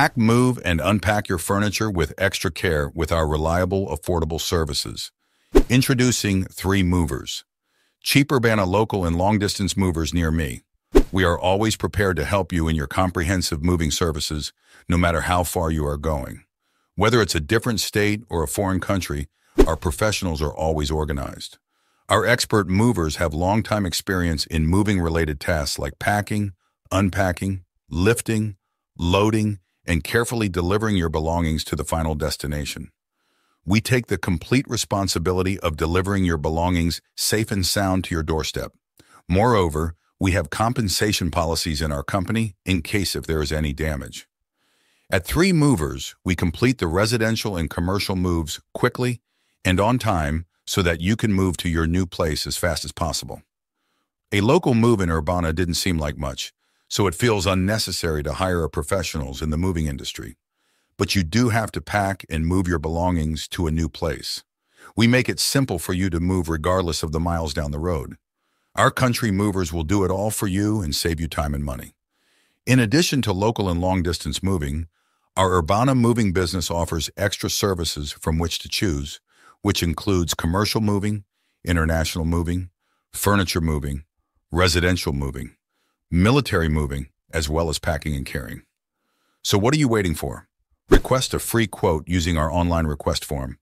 Pack, move, and unpack your furniture with extra care with our reliable, affordable services. Introducing 3 Movers. Cheap Urbana local and long-distance movers near me. We are always prepared to help you in your comprehensive moving services, no matter how far you are going. Whether it's a different state or a foreign country, our professionals are always organized. Our expert movers have long-time experience in moving-related tasks like packing, unpacking, lifting, loading, and carefully delivering your belongings to the final destination. We take the complete responsibility of delivering your belongings safe and sound to your doorstep. Moreover, we have compensation policies in our company in case if there is any damage. At 3 Movers, we complete the residential and commercial moves quickly and on time so that you can move to your new place as fast as possible. A local move in Urbana didn't seem like much, so it feels unnecessary to hire professionals in the moving industry. But you do have to pack and move your belongings to a new place. We make it simple for you to move regardless of the miles down the road. Our country movers will do it all for you and save you time and money. In addition to local and long-distance moving, our Urbana moving business offers extra services from which to choose, which includes commercial moving, international moving, furniture moving, residential moving, military moving, as well as packing and carrying. So what are you waiting for? Request a free quote using our online request form.